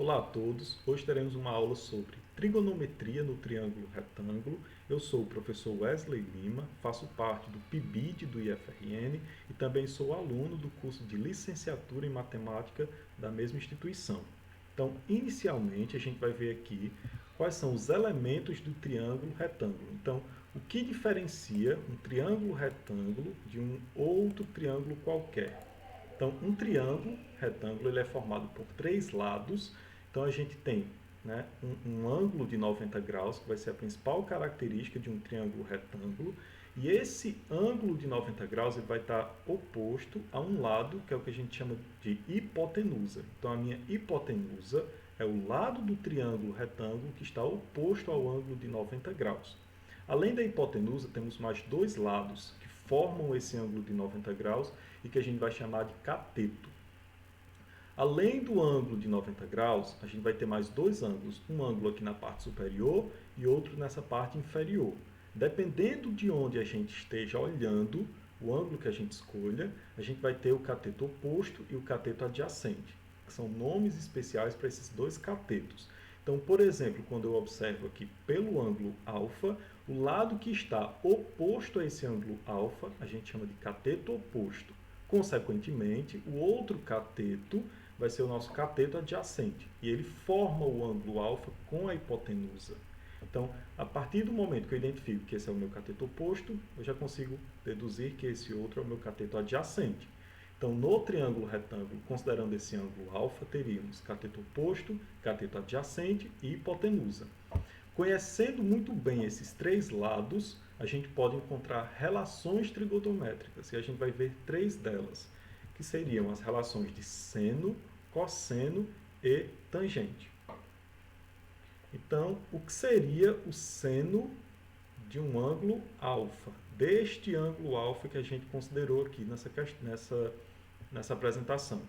Olá a todos, hoje teremos uma aula sobre trigonometria no triângulo retângulo. Eu sou o professor Wesley Lima, faço parte do PIBID do IFRN e também sou aluno do curso de licenciatura em matemática da mesma instituição. Então, inicialmente, a gente vai ver aqui quais são os elementos do triângulo retângulo. Então, o que diferencia um triângulo retângulo de um outro triângulo qualquer? Então, um triângulo retângulo ele é formado por três lados. Então, a gente tem, né, um ângulo de 90 graus, que vai ser a principal característica de um triângulo retângulo. E esse ângulo de 90 graus ele vai estar oposto a um lado, que é o que a gente chama de hipotenusa. Então, a minha hipotenusa é o lado do triângulo retângulo que está oposto ao ângulo de 90 graus. Além da hipotenusa, temos mais dois lados que formam esse ângulo de 90 graus e que a gente vai chamar de cateto. Além do ângulo de 90 graus, a gente vai ter mais dois ângulos, um ângulo aqui na parte superior e outro nessa parte inferior. Dependendo de onde a gente esteja olhando, o ângulo que a gente escolha, a gente vai ter o cateto oposto e o cateto adjacente, que são nomes especiais para esses dois catetos. Então, por exemplo, quando eu observo aqui pelo ângulo alfa, o lado que está oposto a esse ângulo alfa, a gente chama de cateto oposto. Consequentemente, o outro cateto vai ser o nosso cateto adjacente, e ele forma o ângulo alfa com a hipotenusa. Então, a partir do momento que eu identifico que esse é o meu cateto oposto, eu já consigo deduzir que esse outro é o meu cateto adjacente. Então, no triângulo retângulo, considerando esse ângulo alfa, teríamos cateto oposto, cateto adjacente e hipotenusa. Conhecendo muito bem esses três lados, a gente pode encontrar relações trigonométricas, e a gente vai ver três delas, que seriam as relações de seno, cosseno e tangente. Então, o que seria o seno de um ângulo alfa? Deste ângulo alfa que a gente considerou aqui nessa apresentação.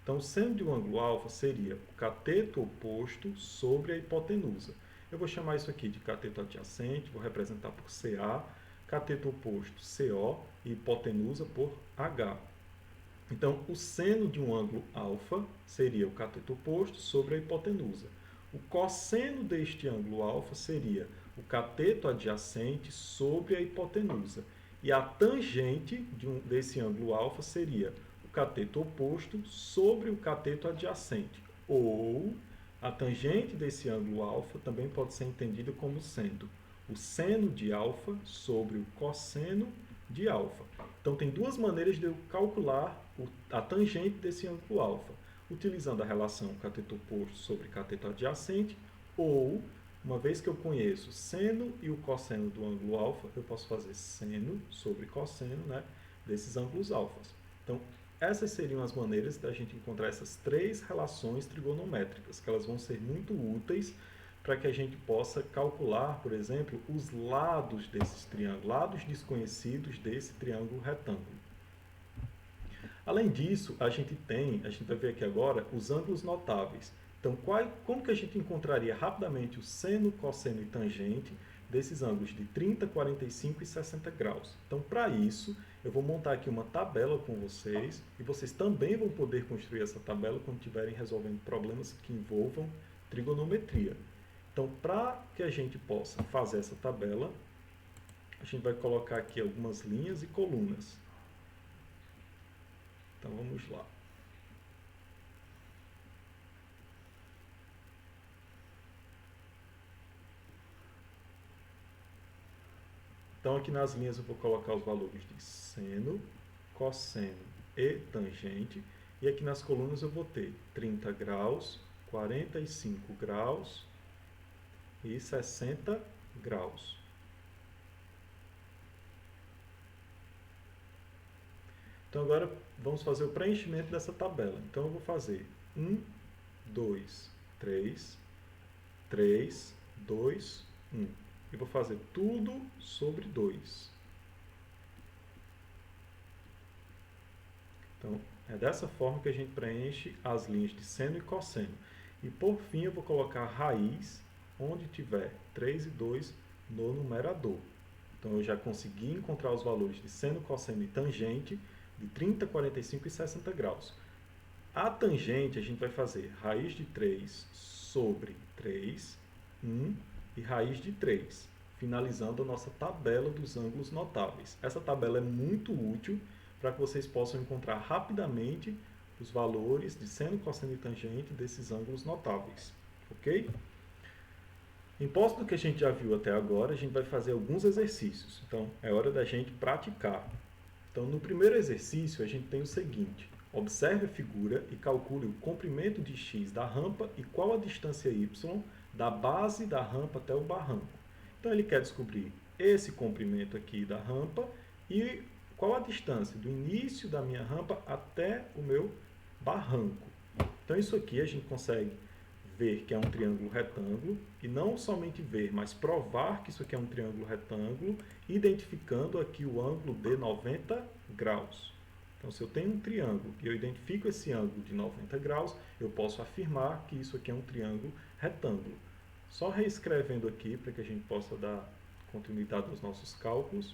Então, o seno de um ângulo alfa seria o cateto oposto sobre a hipotenusa. Eu vou chamar isso aqui de cateto adjacente, vou representar por CA, cateto oposto CO e hipotenusa por H. Então, o seno de um ângulo alfa seria o cateto oposto sobre a hipotenusa. O cosseno deste ângulo alfa seria o cateto adjacente sobre a hipotenusa. E a tangente desse ângulo alfa seria o cateto oposto sobre o cateto adjacente. Ou a tangente desse ângulo alfa também pode ser entendida como sendo o seno de alfa sobre o cosseno de alfa. Então, tem duas maneiras de eu calcular a tangente desse ângulo alfa, utilizando a relação cateto oposto sobre cateto adjacente, ou, uma vez que eu conheço seno e o cosseno do ângulo alfa, eu posso fazer seno sobre cosseno, né, desses ângulos alfas. Então, essas seriam as maneiras da gente encontrar essas três relações trigonométricas, que elas vão ser muito úteis para que a gente possa calcular, por exemplo, os lados desses triângulos, lados desconhecidos desse triângulo retângulo. Além disso, a gente vai ver aqui agora os ângulos notáveis. Então, como que a gente encontraria rapidamente o seno, cosseno e tangente desses ângulos de 30, 45 e 60 graus? Então, para isso, eu vou montar aqui uma tabela com vocês, e vocês também vão poder construir essa tabela quando estiverem resolvendo problemas que envolvam trigonometria. Então, para que a gente possa fazer essa tabela, a gente vai colocar aqui algumas linhas e colunas. Então, vamos lá. Então, aqui nas linhas eu vou colocar os valores de seno, cosseno e tangente. E aqui nas colunas eu vou ter 30 graus, 45 graus e 60 graus. Então, agora vamos fazer o preenchimento dessa tabela. Então, eu vou fazer 1, 2, 3, 3, 2, 1. E vou fazer tudo sobre 2. Então, é dessa forma que a gente preenche as linhas de seno e cosseno. E, por fim, eu vou colocar a raiz onde tiver 3 e 2 no numerador. Então, eu já consegui encontrar os valores de seno, cosseno e tangente de 30, 45 e 60 graus. A tangente a gente vai fazer raiz de 3 sobre 3, 1 e raiz de 3, finalizando a nossa tabela dos ângulos notáveis. Essa tabela é muito útil para que vocês possam encontrar rapidamente os valores de seno, cosseno e tangente desses ângulos notáveis, ok? Em posse do que a gente já viu até agora, a gente vai fazer alguns exercícios. Então, é hora da gente praticar. Então, no primeiro exercício, a gente tem o seguinte. Observe a figura e calcule o comprimento de x da rampa e qual a distância y da base da rampa até o barranco. Então, ele quer descobrir esse comprimento aqui da rampa e qual a distância do início da minha rampa até o meu barranco. Então, isso aqui a gente consegue ver que é um triângulo retângulo, e não somente ver, mas provar que isso aqui é um triângulo retângulo, identificando aqui o ângulo de 90 graus. Então, se eu tenho um triângulo e eu identifico esse ângulo de 90 graus, eu posso afirmar que isso aqui é um triângulo retângulo. Só reescrevendo aqui, para que a gente possa dar continuidade aos nossos cálculos,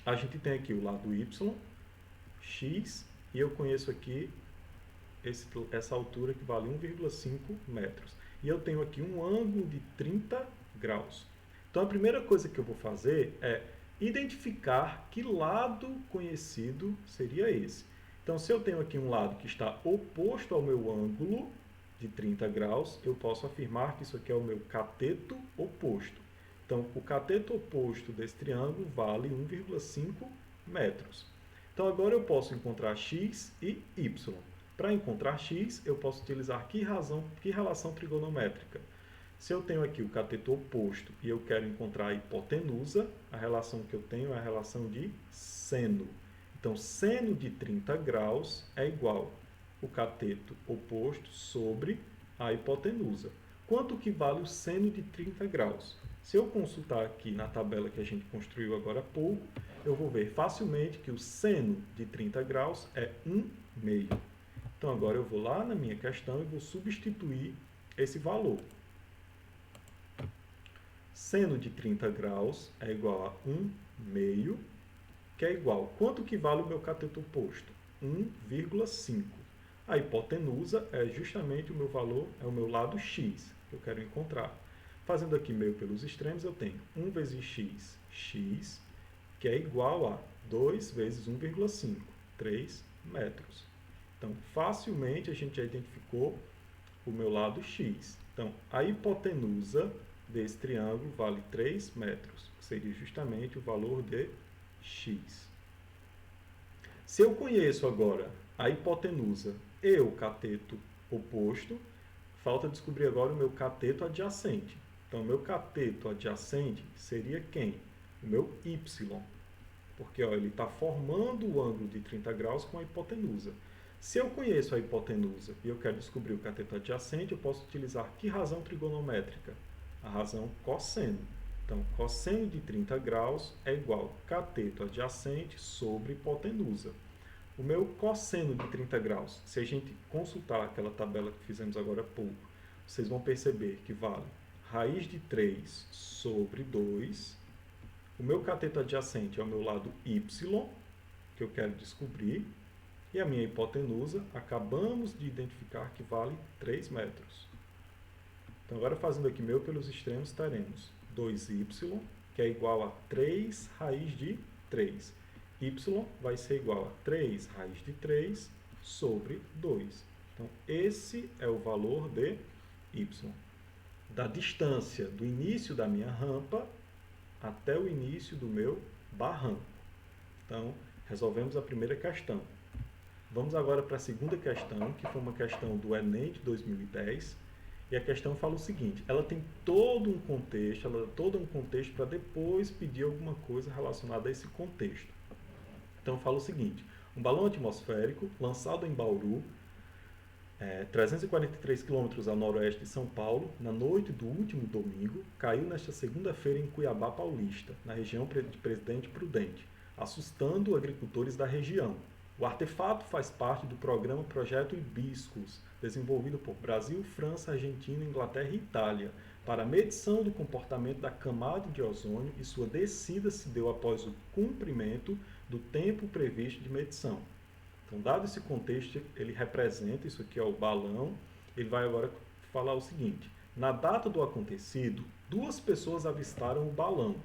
a gente tem aqui o lado y, x, e eu conheço aqui essa altura que vale 1,5 metros. E eu tenho aqui um ângulo de 30 graus. Então, a primeira coisa que eu vou fazer é identificar que lado conhecido seria esse. Então, se eu tenho aqui um lado que está oposto ao meu ângulo de 30 graus, eu posso afirmar que isso aqui é o meu cateto oposto. Então, o cateto oposto desse triângulo vale 1,5 metros. Então, agora eu posso encontrar x e y. Para encontrar x, eu posso utilizar que relação trigonométrica? Se eu tenho aqui o cateto oposto e eu quero encontrar a hipotenusa, a relação que eu tenho é a relação de seno. Então, seno de 30 graus é igual o cateto oposto sobre a hipotenusa. Quanto que vale o seno de 30 graus? Se eu consultar aqui na tabela que a gente construiu agora há pouco, eu vou ver facilmente que o seno de 30 graus é 1/2. Então, agora eu vou lá na minha questão e vou substituir esse valor. Seno de 30 graus é igual a 1/2, que é igual. Quanto que vale o meu cateto oposto? 1,5. A hipotenusa é justamente o meu valor, é o meu lado x, que eu quero encontrar. Fazendo aqui meio pelos extremos, eu tenho 1 vezes x, x, que é igual a 2 vezes 1,5, 3 metros. Então, facilmente a gente já identificou o meu lado x. Então, a hipotenusa desse triângulo vale 3 metros, que seria justamente o valor de x. Se eu conheço agora a hipotenusa e o cateto oposto, falta descobrir agora o meu cateto adjacente. Então, o meu cateto adjacente seria quem? O meu y. Porque ó, ele está formando o ângulo de 30 graus com a hipotenusa. Se eu conheço a hipotenusa e eu quero descobrir o cateto adjacente, eu posso utilizar que razão trigonométrica? A razão cosseno. Então, cosseno de 30 graus é igual a cateto adjacente sobre hipotenusa. O meu cosseno de 30 graus, se a gente consultar aquela tabela que fizemos agora há pouco, vocês vão perceber que vale raiz de 3 sobre 2. O meu cateto adjacente é o meu lado y, que eu quero descobrir. E a minha hipotenusa, acabamos de identificar que vale 3 metros. Então, agora fazendo aqui meu pelos extremos, teremos 2y, que é igual a 3 raiz de 3. Y vai ser igual a 3 raiz de 3 sobre 2. Então, esse é o valor de y. Da distância do início da minha rampa até o início do meu barranco. Então, resolvemos a primeira questão. Vamos agora para a segunda questão, que foi uma questão do Enem de 2010. E a questão fala o seguinte, ela tem todo um contexto, para depois pedir alguma coisa relacionada a esse contexto. Então fala o seguinte, um balão atmosférico lançado em Bauru, 343 quilômetros a noroeste de São Paulo, na noite do último domingo, caiu nesta segunda-feira em Cuiabá Paulista, na região de Presidente Prudente, assustando agricultores da região. O artefato faz parte do programa Projeto Hibiscus, desenvolvido por Brasil, França, Argentina, Inglaterra e Itália, para a medição do comportamento da camada de ozônio, e sua descida se deu após o cumprimento do tempo previsto de medição. Então, dado esse contexto, ele representa, isso aqui é o balão, ele vai agora falar o seguinte: na data do acontecido, duas pessoas avistaram o balão.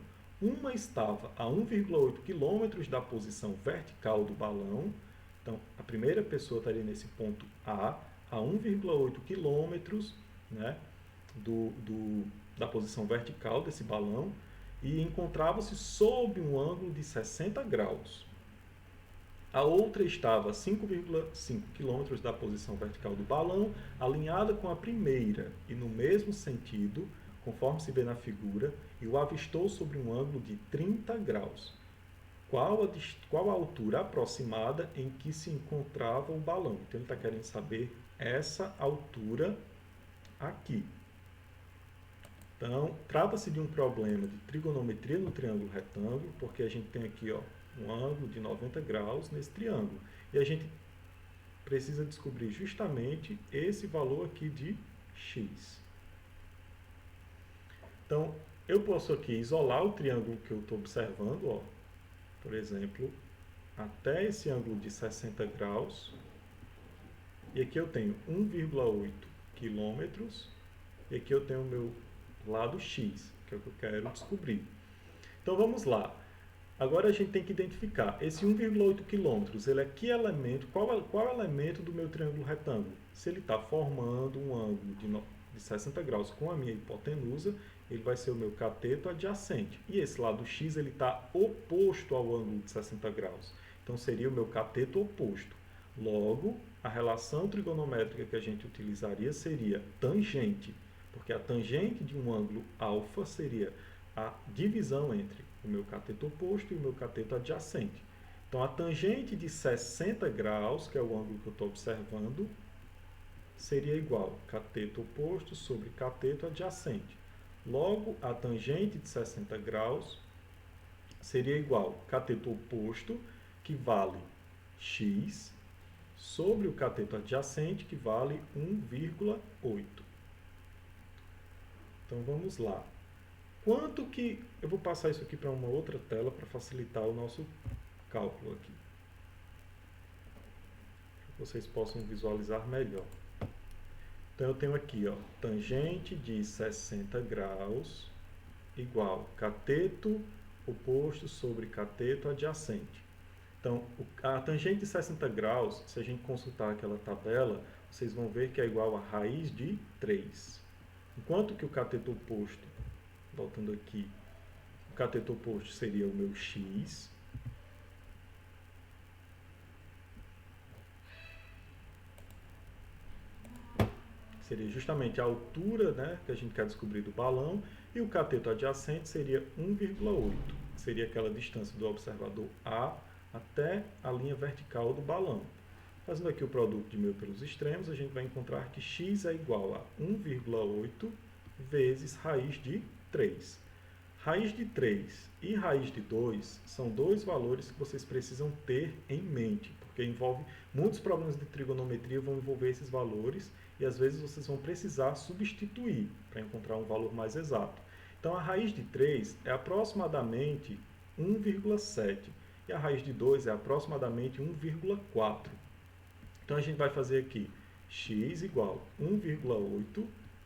Uma estava a 1,8 km da posição vertical do balão. Então, a primeira pessoa estaria nesse ponto a 1,8 km, né, da posição vertical desse balão, e encontrava-se sob um ângulo de 60 graus. A outra estava a 5,5 km da posição vertical do balão, alinhada com a primeira e no mesmo sentido, conforme se vê na figura, e o avistou sobre um ângulo de 30 graus. Qual a altura aproximada em que se encontrava o balão? Então ele está querendo saber essa altura aqui. Então, trata-se de um problema de trigonometria no triângulo retângulo, porque a gente tem aqui um ângulo de 90 graus nesse triângulo. E a gente precisa descobrir justamente esse valor aqui de x. Então, eu posso aqui isolar o triângulo que eu estou observando, por exemplo, até esse ângulo de 60 graus. E aqui eu tenho 1,8 quilômetros. E aqui eu tenho o meu lado x, que é o que eu quero descobrir. Então, vamos lá. Agora a gente tem que identificar esse 1,8 km, ele é que elemento, qual elemento do meu triângulo retângulo? Se ele está formando um ângulo de 60 graus com a minha hipotenusa, ele vai ser o meu cateto adjacente. E esse lado x ele está oposto ao ângulo de 60 graus. Então seria o meu cateto oposto. Logo, a relação trigonométrica que a gente utilizaria seria tangente, porque a tangente de um ângulo alfa seria a divisão entre o meu cateto oposto e o meu cateto adjacente. Então, a tangente de 60 graus, que é o ângulo que eu estou observando, seria igual a cateto oposto sobre cateto adjacente. Logo, a tangente de 60 graus seria igual a cateto oposto, que vale x, sobre o cateto adjacente, que vale 1,8. Então, vamos lá. Quanto que... Eu vou passar isso aqui para uma outra tela para facilitar o nosso cálculo aqui. Para que vocês possam visualizar melhor. Então, eu tenho aqui, tangente de 60 graus igual cateto oposto sobre cateto adjacente. Então, a tangente de 60 graus, se a gente consultar aquela tabela, vocês vão ver que é igual a raiz de 3. Enquanto que o cateto oposto, voltando aqui, o cateto oposto seria o meu x. Seria justamente a altura, né, que a gente quer descobrir do balão. E o cateto adjacente seria 1,8. Seria aquela distância do observador A até a linha vertical do balão. Fazendo aqui o produto de meio pelos extremos, a gente vai encontrar que x é igual a 1,8 vezes raiz de 3. Raiz de 3 e raiz de 2 são dois valores que vocês precisam ter em mente, porque envolve muitos problemas de trigonometria vão envolver esses valores e às vezes vocês vão precisar substituir para encontrar um valor mais exato. Então a raiz de 3 é aproximadamente 1,7 e a raiz de 2 é aproximadamente 1,4. Então a gente vai fazer aqui x igual a 1,8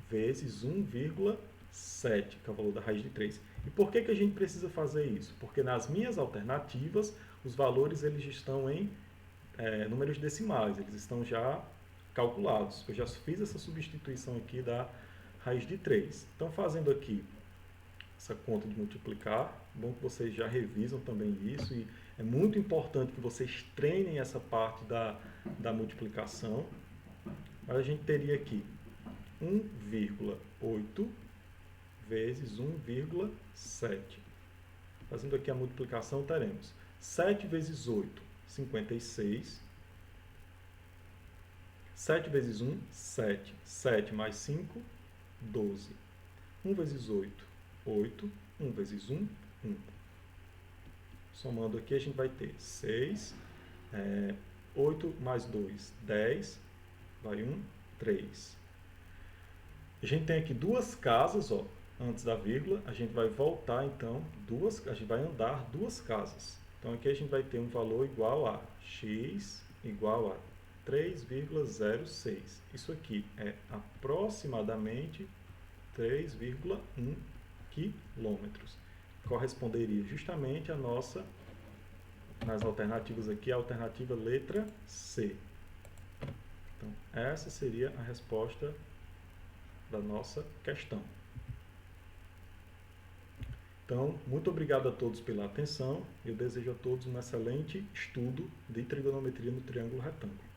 vezes 1,7, que é o valor da raiz de 3. E por que a gente precisa fazer isso? Porque nas minhas alternativas, os valores eles estão em números decimais, eles estão já calculados. Eu já fiz essa substituição aqui da raiz de 3. Então, fazendo aqui essa conta de multiplicar, bom que vocês já revisam também isso, e é muito importante que vocês treinem essa parte da multiplicação. Mas a gente teria aqui 1,8 vezes 1,7. Fazendo aqui a multiplicação, teremos 7 vezes 8, 56. 7 vezes 1, 7. 7 mais 5, 12. 1 vezes 8, 8. 1 vezes 1, 1. Somando aqui, a gente vai ter 6. 8 mais 2, 10. Vai 1, 3. A gente tem aqui duas casas, antes da vírgula. A gente vai voltar, então, a gente vai andar duas casas. Então, aqui a gente vai ter um valor igual a x igual a 3,06. Isso aqui é aproximadamente 3,1 quilômetros. Corresponderia justamente a nossa, nas alternativas aqui, a alternativa letra C. Então, essa seria a resposta da nossa questão. Então, muito obrigado a todos pela atenção. Eu desejo a todos um excelente estudo de trigonometria no triângulo retângulo.